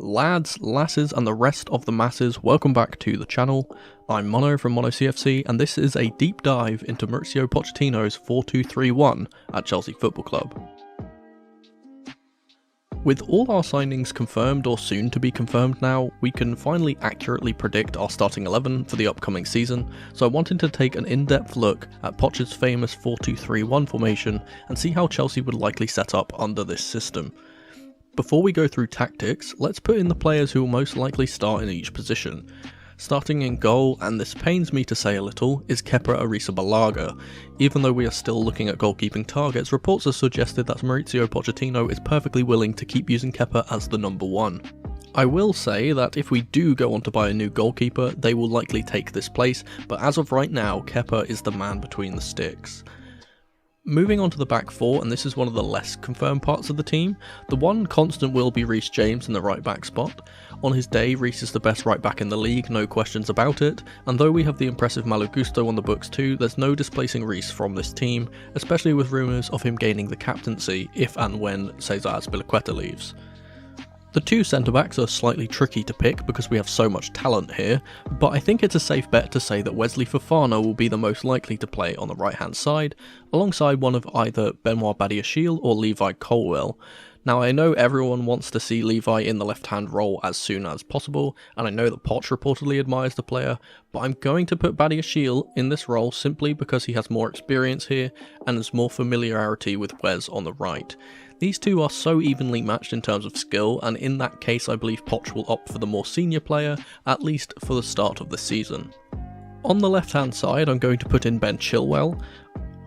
Lads, lasses and the rest of the masses, welcome back to the channel. I'm Mono from MonoCFC and this is a deep dive into Mauricio Pochettino's 4-2-3-1 at Chelsea Football Club. With all our signings confirmed or soon to be confirmed now, we can finally accurately predict our starting 11 for the upcoming season, so I wanted to take an in-depth look at Poch's famous 4-2-3-1 formation and see how Chelsea would likely set up under this system. Before we go through tactics, let's put in the players who will most likely start in each position. Starting in goal, and this pains me to say a little, is Kepa Arrizabalaga. Even though we are still looking at goalkeeping targets, reports have suggested that Mauricio Pochettino is perfectly willing to keep using Kepa as the number one. I will say that if we do go on to buy a new goalkeeper, they will likely take this place, but as of right now, Kepa is the man between the sticks. Moving on to the back four, and this is one of the less confirmed parts of the team, the one constant will be Reece James in the right back spot. On his day, Reece is the best right back in the league, no questions about it, and though we have the impressive Malo Gusto on the books too, there's no displacing Reece from this team, especially with rumours of him gaining the captaincy if and when Cesar Azpilicueta leaves. The two centre-backs are slightly tricky to pick because we have so much talent here, but I think it's a safe bet to say that Wesley Fofana will be the most likely to play on the right-hand side, alongside one of either Benoit Badiashile or Levi Colwill. Now I know everyone wants to see Levi in the left-hand role as soon as possible, and I know that Poch reportedly admires the player, but I'm going to put Badiashile in this role simply because he has more experience here and has more familiarity with Wes on the right. These two are so evenly matched in terms of skill, and in that case I believe Poch will opt for the more senior player, at least for the start of the season. On the left hand side I'm going to put in Ben Chilwell.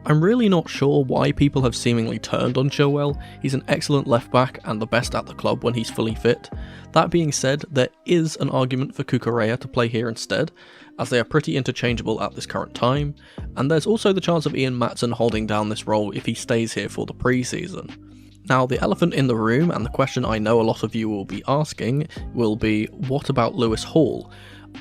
I'm really not sure why people have seemingly turned on Chilwell. He's an excellent left back and the best at the club when he's fully fit. That being said, there is an argument for Cucurella to play here instead, as they are pretty interchangeable at this current time, and there's also the chance of Ian Maatsen holding down this role if he stays here for the pre-season. Now, the elephant in the room, and the question I know a lot of you will be asking, will be, what about Lewis Hall?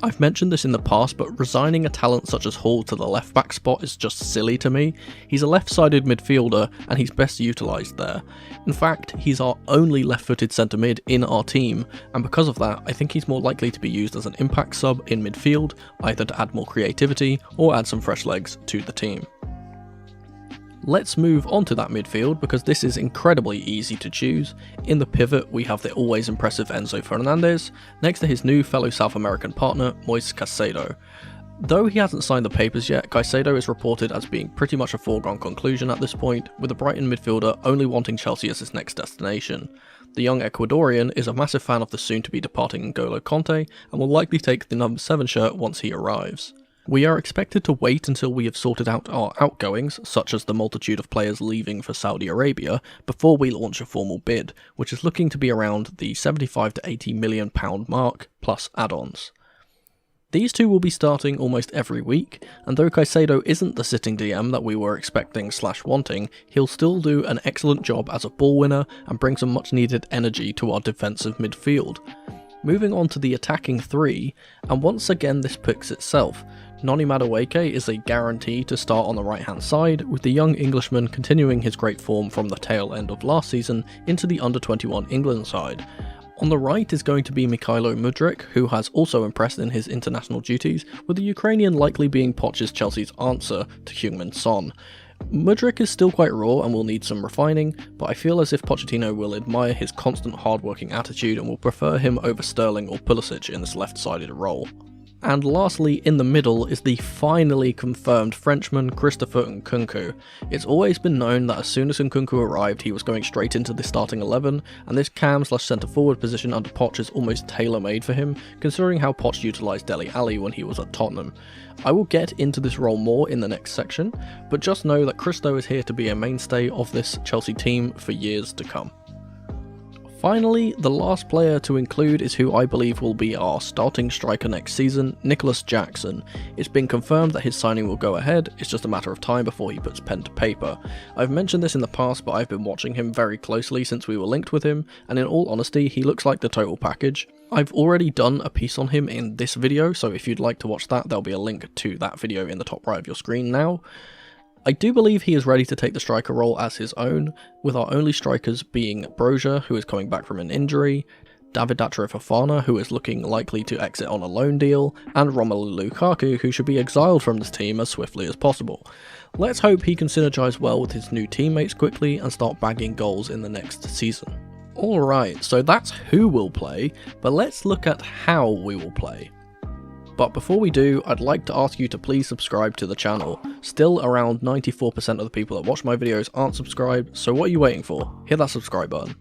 I've mentioned this in the past, but resigning a talent such as Hall to the left back spot is just silly to me. He's a left-sided midfielder, and he's best utilised there. In fact, he's our only left-footed centre mid in our team, and because of that, I think he's more likely to be used as an impact sub in midfield, either to add more creativity, or add some fresh legs to the team. Let's move on to that midfield because this is incredibly easy to choose. In the pivot we have the always impressive Enzo Fernandez, next to his new fellow South American partner Moise Caicedo. Though he hasn't signed the papers yet, Caicedo is reported as being pretty much a foregone conclusion at this point, with the Brighton midfielder only wanting Chelsea as his next destination. The young Ecuadorian is a massive fan of the soon-to-be departing N'Golo Conte and will likely take the number 7 shirt once he arrives. We are expected to wait until we have sorted out our outgoings, such as the multitude of players leaving for Saudi Arabia, before we launch a formal bid, which is looking to be around the £75 to £80 million mark, plus add-ons. These two will be starting almost every week, and though Caicedo isn't the sitting DM that we were expecting/wanting, he'll still do an excellent job as a ball winner and bring some much needed energy to our defensive midfield. Moving on to the attacking three, and once again this picks itself. Noni Madueke is a guarantee to start on the right hand side, with the young Englishman continuing his great form from the tail end of last season into the under-21 England side. On the right is going to be Mykhailo Mudryk, who has also impressed in his international duties, with the Ukrainian likely being Poch's Chelsea's answer to Heung-min Son. Mudryk is still quite raw and will need some refining, but I feel as if Pochettino will admire his constant hard-working attitude and will prefer him over Sterling or Pulisic in this left-sided role. And lastly, in the middle is the finally confirmed Frenchman Christopher Nkunku. It's always been known that as soon as Nkunku arrived he was going straight into the starting 11, and this cam/centre forward position under Poch is almost tailor-made for him, considering how Poch utilised Dele Alli when he was at Tottenham. I will get into this role more in the next section, but just know that Christo is here to be a mainstay of this Chelsea team for years to come. Finally, the last player to include is who I believe will be our starting striker next season, Nicholas Jackson. It's been confirmed that his signing will go ahead, it's just a matter of time before he puts pen to paper. I've mentioned this in the past, but I've been watching him very closely since we were linked with him, and in all honesty, he looks like the total package. I've already done a piece on him in this video, so if you'd like to watch that, there'll be a link to that video in the top right of your screen now. I do believe he is ready to take the striker role as his own, with our only strikers being Broja, who is coming back from an injury, Davidatro Fofana, who is looking likely to exit on a loan deal, and Romelu Lukaku, who should be exiled from this team as swiftly as possible. Let's hope he can synergise well with his new teammates quickly and start bagging goals in the next season. Alright, so that's who will play, but let's look at how we will play. But before we do, I'd like to ask you to please subscribe to the channel. Still around 94% of the people that watch my videos aren't subscribed, so what are you waiting for? Hit that subscribe button.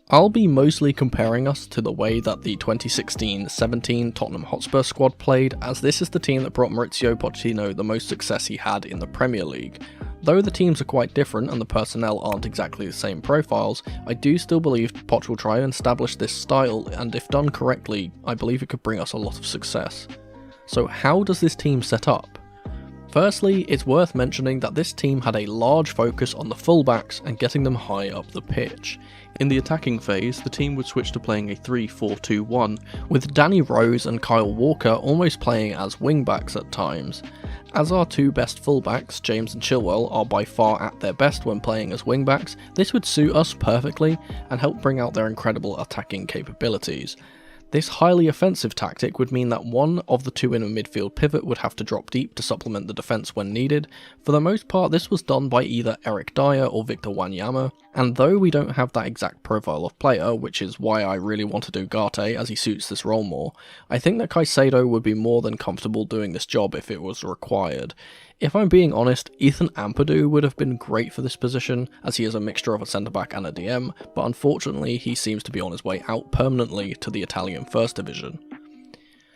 I'll be mostly comparing us to the way that the 2016-17 Tottenham Hotspur squad played, as this is the team that brought Mauricio Pochettino the most success he had in the Premier League. Though the teams are quite different and the personnel aren't exactly the same profiles, I do still believe Poch will try and establish this style, and if done correctly, I believe it could bring us a lot of success. So how does this team set up? Firstly, it's worth mentioning that this team had a large focus on the fullbacks and getting them high up the pitch. In the attacking phase, the team would switch to playing a 3-4-2-1, with Danny Rose and Kyle Walker almost playing as wingbacks at times. As our two best fullbacks, James and Chilwell, are by far at their best when playing as wingbacks, this would suit us perfectly and help bring out their incredible attacking capabilities. This highly offensive tactic would mean that one of the two in a midfield pivot would have to drop deep to supplement the defence when needed. For the most part, this was done by either Eric Dyer or Victor Wanyama, and though we don't have that exact profile of player, which is why I really wanted Ugarte as he suits this role more, I think that Caicedo would be more than comfortable doing this job if it was required. If I'm being honest, Ethan Ampadu would have been great for this position, as he is a mixture of a centre-back and a DM, but unfortunately he seems to be on his way out permanently to the Italian First Division.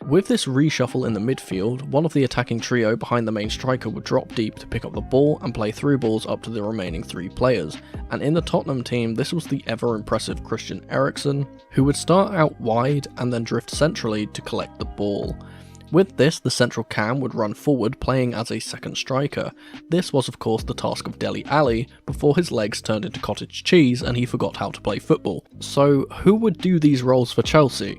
With this reshuffle in the midfield, one of the attacking trio behind the main striker would drop deep to pick up the ball and play through balls up to the remaining three players, and in the Tottenham team this was the ever impressive Christian Eriksen, who would start out wide and then drift centrally to collect the ball. With this, the central cam would run forward playing as a second striker. This was of course the task of Dele Alli before his legs turned into cottage cheese and he forgot how to play football. So who would do these roles for Chelsea?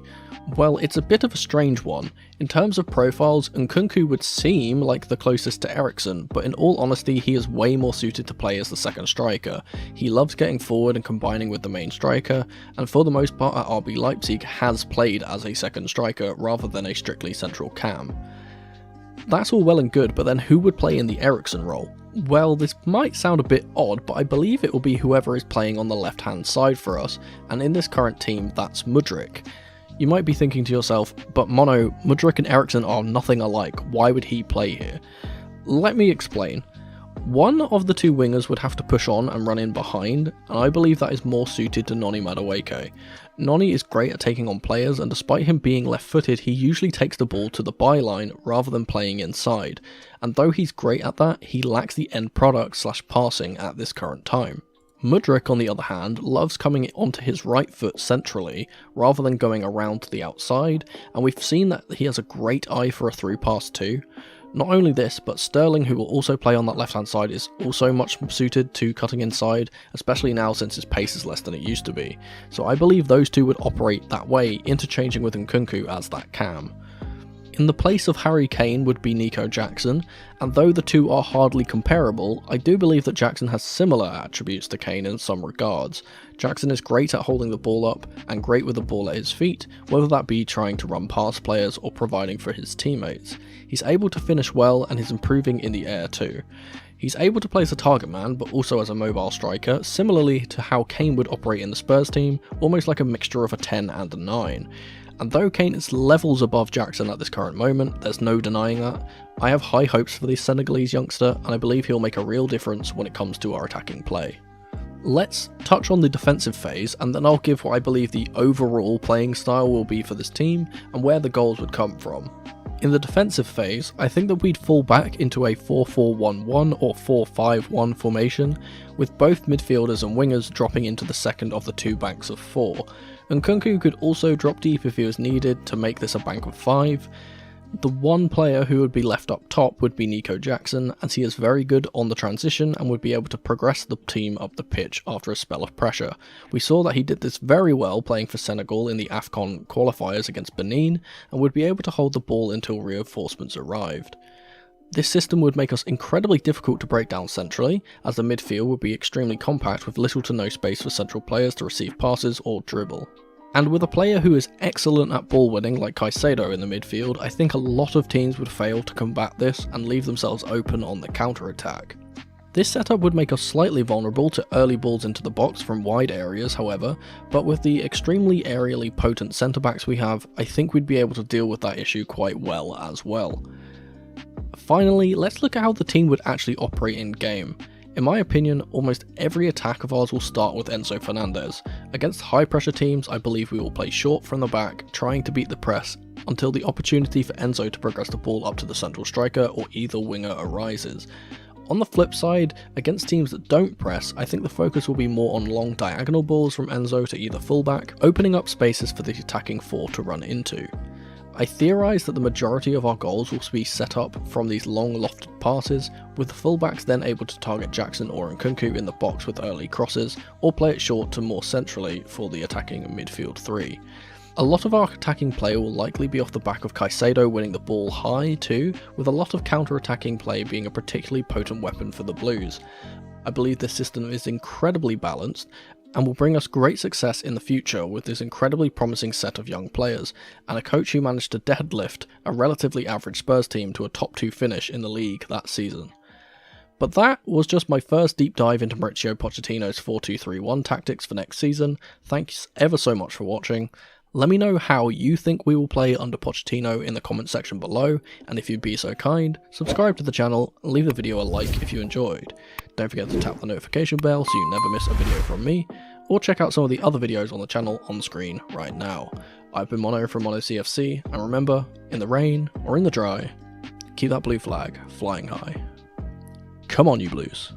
Well, it's a bit of a strange one. In terms of profiles, Nkunku would seem like the closest to Eriksen, but in all honesty he is way more suited to play as the second striker. He loves getting forward and combining with the main striker, and for the most part at RB Leipzig has played as a second striker rather than a strictly central cam. That's all well and good, but then who would play in the Eriksen role? Well, this might sound a bit odd, but I believe it will be whoever is playing on the left hand side for us, and in this current team that's Mudryk. You might be thinking to yourself, but Mono, Mudryk and Eriksen are nothing alike, why would he play here? Let me explain. One of the two wingers would have to push on and run in behind, and I believe that is more suited to Noni Madueke. Noni is great at taking on players, and despite him being left-footed, he usually takes the ball to the byline rather than playing inside, and though he's great at that, he lacks the end product / passing at this current time. Mudryk, on the other hand, loves coming onto his right foot centrally, rather than going around to the outside, and we've seen that he has a great eye for a through pass too. Not only this, but Sterling, who will also play on that left hand side, is also much suited to cutting inside, especially now since his pace is less than it used to be. So I believe those two would operate that way, interchanging with Nkunku as that cam. In the place of Harry Kane would be Nico Jackson, and though the two are hardly comparable, I do believe that Jackson has similar attributes to Kane in some regards. Jackson is great at holding the ball up, and great with the ball at his feet, whether that be trying to run past players or providing for his teammates. He's able to finish well and is improving in the air too. He's able to play as a target man, but also as a mobile striker, similarly to how Kane would operate in the Spurs team, almost like a mixture of a 10 and a 9. And though Kane is levels above Jackson at this current moment, there's no denying that, I have high hopes for this Senegalese youngster, and I believe he'll make a real difference when it comes to our attacking play. Let's touch on the defensive phase, and then I'll give what I believe the overall playing style will be for this team, and where the goals would come from. In the defensive phase, I think that we'd fall back into a 4-4-1-1 or 4-5-1 formation, with both midfielders and wingers dropping into the second of the two banks of 4. Nkunku could also drop deep if he was needed to make this a bank of 5. The one player who would be left up top would be Nico Jackson, as he is very good on the transition and would be able to progress the team up the pitch after a spell of pressure. We saw that he did this very well playing for Senegal in the AFCON qualifiers against Benin, and would be able to hold the ball until reinforcements arrived. This system would make us incredibly difficult to break down centrally, as the midfield would be extremely compact with little to no space for central players to receive passes or dribble. And with a player who is excellent at ball winning like Caicedo in the midfield, I think a lot of teams would fail to combat this and leave themselves open on the counter-attack. This setup would make us slightly vulnerable to early balls into the box from wide areas however, but with the extremely aerially potent centre backs we have, I think we'd be able to deal with that issue quite well as well. Finally, let's look at how the team would actually operate in game. In my opinion, almost every attack of ours will start with Enzo Fernandez. Against high pressure teams, I believe we will play short from the back, trying to beat the press, until the opportunity for Enzo to progress the ball up to the central striker or either winger arises. On the flip side, against teams that don't press, I think the focus will be more on long diagonal balls from Enzo to either fullback, opening up spaces for the attacking four to run into. I theorise that the majority of our goals will be set up from these long lofted passes, with the fullbacks then able to target Jackson or Nkunku in the box with early crosses, or play it short to more centrally for the attacking midfield three. A lot of our attacking play will likely be off the back of Caicedo winning the ball high too, with a lot of counter-attacking play being a particularly potent weapon for the Blues. I believe this system is incredibly balanced, and will bring us great success in the future with this incredibly promising set of young players, and a coach who managed to deadlift a relatively average Spurs team to a top 2 finish in the league that season. But that was just my first deep dive into Mauricio Pochettino's 4-2-3-1 tactics for next season. Thanks ever so much for watching. Let me know how you think we will play under Pochettino in the comment section below, and if you'd be so kind, subscribe to the channel and leave the video a like if you enjoyed. Don't forget to tap the notification bell so you never miss a video from me, or check out some of the other videos on the channel on the screen right now. I've been Mono from Mono CFC, and remember, in the rain or in the dry, keep that blue flag flying high. Come on you Blues.